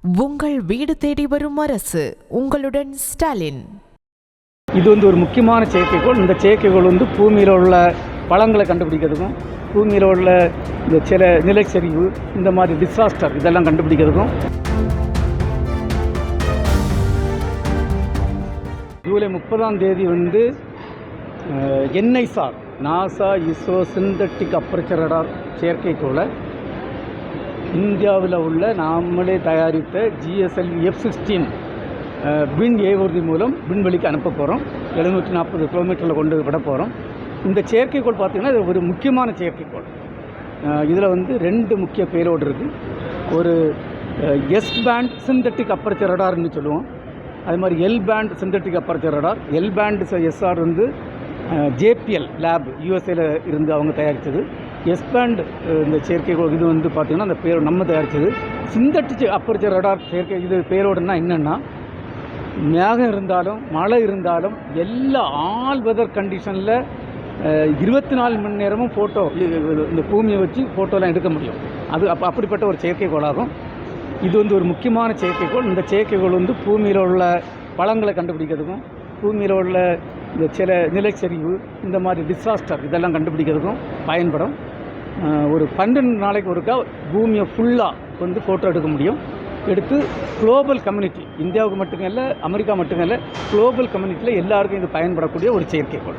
உங்கள் வீடு தேடி வரும் அரசு. உங்களுடன் ஸ்டாலின். இது ஒரு முக்கியமான செயற்கைக்கோள். இந்த செயற்கைக்கோள் பூமியில் உள்ள வளங்களை கண்டுபிடிக்கிறதுக்கும், பூமியில் உள்ள இந்த சில நிலச்சரிவு, இந்த மாதிரி டிசாஸ்டர் இதெல்லாம் கண்டுபிடிக்கிறதுக்கும். July 30 NISAR NASA ISRO synthetic aperture radar செயற்கைக்கோளை இந்தியாவில் உள்ள நாமளே தயாரித்த GSLV F-16 விண் ஏவுறுதி மூலம் விண்வெளிக்கு அனுப்ப போகிறோம். 740 கிலோமீட்டரில் கொண்டு விட போகிறோம். இந்த செயற்கைக்கோள் பார்த்திங்கன்னா இது ஒரு முக்கியமான செயற்கைக்கோள். இதில் 2 முக்கிய பேலோடு இருக்குது. ஒரு S பேண்ட் சிந்தட்டிக் அப்பர்ச்சர் ரடார்னு சொல்லுவோம். அது மாதிரி L band synthetic aperture radar. L band SR JPL lab USA இருந்து அவங்க தயாரித்தது. S பேண்ட் இந்த செயற்கைக்கோள் இது பார்த்திங்கன்னா அந்த பேர் நம்ம தயாரித்தது. சிந்தட்டிக் அப்பர்ச்சர் ரடார் செயற்கை இது பேரோடுன்னா என்னென்னா, மேகம் இருந்தாலும் மழை இருந்தாலும் எல்லா ஆல் வெதர் கண்டிஷனில் 24 மணி நேரமும் ஃபோட்டோ இந்த பூமியை வச்சு ஃபோட்டோலாம் எடுக்க முடியும். அது அப்படிப்பட்ட ஒரு செயற்கைக்கோளாகும். இது ஒரு முக்கியமான செயற்கைக்கோள். இந்த செயற்கைக்கோள் பூமியில் உள்ள வளங்களை கண்டுபிடிக்கிறதுக்கும், பூமியில் உள்ள இந்த சில நிலச்சரிவு, இந்த மாதிரி டிசாஸ்டர் இதெல்லாம் கண்டுபிடிக்கிறதுக்கும் பயன்படும். ஒரு 12 நாளைக்கு ஒருக்கா பூமியை ஃபுல்லாக ஃபோட்டோ எடுக்க முடியும். எடுத்து குளோபல் கம்யூனிட்டி, இந்தியாவுக்கு மட்டுமல்ல, அமெரிக்கா மட்டுமல்ல, குளோபல் கம்யூனிட்டியில் எல்லாருக்கும் இது பயன்படக்கூடிய ஒரு செயற்கைக்கோள்.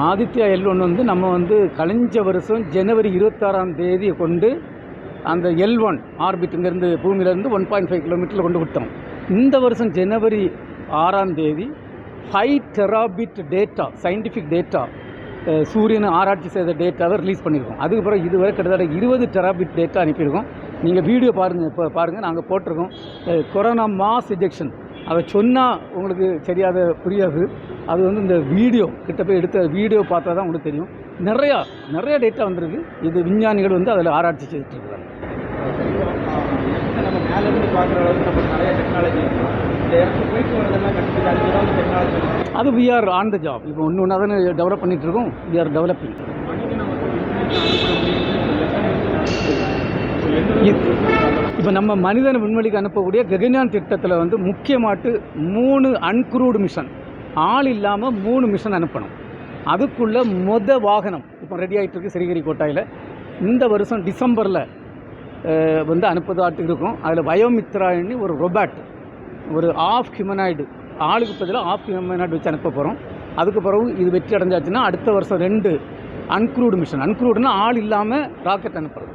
ஆதித்யா L1 நம்ம கழிஞ்ச வருஷம் ஜனவரி 26 கொண்டு அந்த L1 ஆர்பிட்டுங்கிறது பூமியிலேருந்து 1.5 கிலோமீட்டரில் கொண்டு விட்டோம். இந்த வருஷம் ஜனவரி 6 5 டெராபிட் டேட்டா, சயின்டிஃபிக் டேட்டா, சூரியனை ஆராய்ச்சி செய்த டேட்டாவை ரிலீஸ் பண்ணியிருக்கோம். அதுக்கு பிறகு இதுவரை கிட்டத்தட்ட 20 டெராபிட் டேட்டா அனுப்பியிருக்கோம். நீங்கள் வீடியோ பாருங்கள், இப்போ பாருங்கள், நாங்கள் போட்டிருக்கோம். கொரோனா மாஸ் எஜெக்ஷன் அதை சொன்னால் உங்களுக்கு சரியாக புரியாது. அது இந்த வீடியோ கிட்ட போய் எடுத்த வீடியோ பார்த்தா தான் உங்களுக்கு தெரியும். நிறைய டேட்டா வந்திருக்கு. இது விஞ்ஞானிகள் அதில் ஆராய்ச்சி செய்துட்டுருக்காங்க. நம்ம மேலேருந்து பார்க்குற அளவுக்கு நமக்கு நிறைய டெக்னாலஜி அது we are on the job. இப்போ ஒன்று தானே டெவலப் பண்ணிகிட்ருக்கோம். we are developing. இப்போ நம்ம மனிதனை விண்வெளிக்கு அனுப்பக்கூடிய ககன்யான் திட்டத்தில் முக்கியமாட்டு 3 அன்க்ரூடு மிஷன், ஆள் இல்லாமல் 3 மிஷன் அனுப்பணும். அதுக்குள்ளே வாகனம் இப்போ ரெடி ஆகிட்டுருக்கு ஸ்ரீஹரிகோட்டாவில். இந்த வருஷம் டிசம்பரில் அனுப்புதாட்டு இருக்கும். அதில் பயோமித்ரான்னு ஒரு ரொபாட், ஒரு ஆஃப் ஹியூமனாய்டு, ஆளுக்கு பதிலாக ஆஃப் ஹியூமனாய்டு வச்சு அனுப்ப போகிறோம். அதுக்கு பிறகு இது வெற்றி அடைஞ்சாச்சுன்னா அடுத்த வருஷம் 2 அன்க்ரூடு மிஷன், அன்க்ரூடுன்னா ஆள் இல்லாமல் ராக்கெட் அனுப்புறது,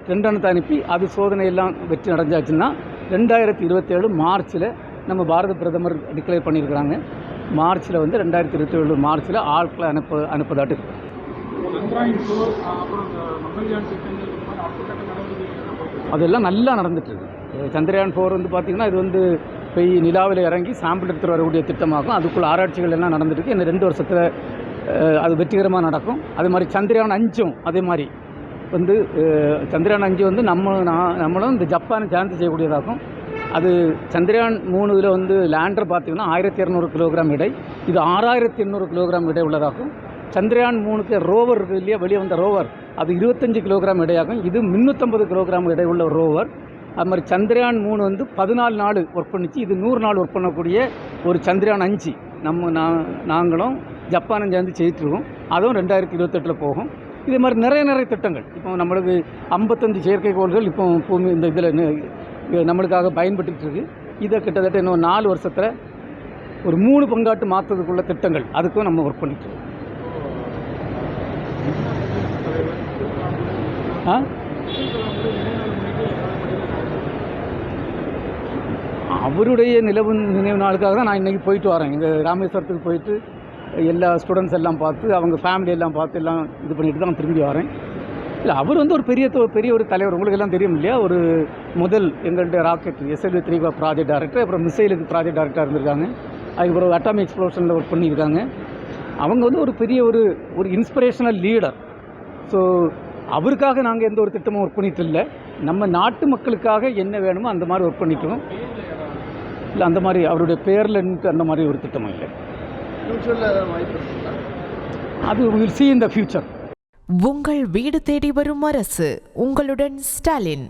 2 அனுப்பி அனுப்பி அது சோதனையெல்லாம் வெற்றி அடைஞ்சாச்சுன்னா 2027 மார்ச்சில் நம்ம பாரத பிரதமர் டிக்ளேர் பண்ணியிருக்கிறாங்க. மார்ச்சில் 2027 மார்ச்சில் ஆட்களை அனுப்பதாட்டு இருக்கு. அதெல்லாம் நல்லா நடந்துட்டுருக்கு. சந்திரயான் 4 பார்த்திங்கன்னா இது போய் நிலாவில் இறங்கி சாம்பிள் எடுத்துகிட்டு வரக்கூடிய திட்டமாகும். அதுக்குள்ள ஆராய்ச்சிகள் எல்லாம் நடந்துருக்கு. இன்னும் 2 வருஷத்தில் அது வெற்றிகரமாக நடக்கும். அதே மாதிரி சந்திரயான் 5 அதே மாதிரி சந்திரயான் 5 நம்மளும் இந்த ஜப்பானை சேர்ந்து செய்யக்கூடியதாகும். அது சந்திரயான் 3 லேண்டர் பார்த்திங்கன்னா 1200 கிலோகிராம் எடை, இது 6800 கிலோகிராம் எடை உள்ளதாகும். சந்திரயான் 3க்கு ரோவர் இருக்குது இல்லையா, வெளியே வந்த ரோவர், அது 25 கிலோகிராம் எடையாகும். இது 350 கிலோகிராம் எடை உள்ள ரோவர். அது மாதிரி சந்திரயான் 3 14 நாள் ஒர்க் பண்ணிச்சு. இது 100 நாள் ஒர்க் பண்ணக்கூடிய ஒரு சந்திரயான் 5 நாங்களும் ஜப்பானும் சேர்ந்து செய்துட்ருக்கோம். அதுவும் 2028 போகும். இதே மாதிரி நிறைய திட்டங்கள். இப்போ நம்மளுக்கு 55 செயற்கைக்கோள்கள் இப்போ பூமி இந்த இதில் நம்மளுக்காக பயன்பட்டுருக்கு. இதை கிட்டத்தட்ட இன்னும் 4 வருஷத்தில் ஒரு 3 பங்காட்டு மாற்றத்துக்குள்ள திட்டங்கள், அதுக்கும் நம்ம ஒர்க் பண்ணிட்டுருக்கோம். அவருடைய நினைவு நாளுக்காக தான் நான் இன்றைக்கி போயிட்டு வரேன். இங்கே ராமேஸ்வரத்துக்கு போயிட்டு எல்லா ஸ்டூடெண்ட்ஸ் எல்லாம் பார்த்து, அவங்க ஃபேமிலி எல்லாம் பார்த்து எல்லாம் இது பண்ணிட்டு தான் திரும்பி வரேன். இல்லை, அவர் ஒரு பெரிய ஒரு தலைவர். உங்களுக்கு எல்லாம் தெரியும் இல்லையா, ஒரு முதல் எங்கள்கிட்ட ராக்கெட் SLV-3 ப்ராஜெக்ட் டைரக்டர், அப்புறம் மிசைலுக்கு ப்ராஜெக்ட் டைரக்டராக இருந்திருக்காங்க. அதுக்கப்புறம் அட்டாமிக் எக்ஸ்ப்ளோஷனில் ஒர்க் பண்ணியிருக்காங்க. அவங்க ஒரு பெரிய ஒரு இன்ஸ்பிரேஷனல் லீடர். ஸோ அவருக்காக நாங்கள் எந்த ஒரு திட்டமும் ஒர்க் பண்ணிட்டு இல்லை. நம்ம நாட்டு மக்களுக்காக என்ன வேணுமோ அந்த மாதிரி ஒர்க் பண்ணிட்டோம். இல்லை, அந்த மாதிரி அவருடைய பேரில் அந்த மாதிரி ஒரு திட்டமும் இல்லை. அது will see in the future. உங்கள் வீடு தேடி வரும் அரசு. உங்களுடன் ஸ்டாலின்.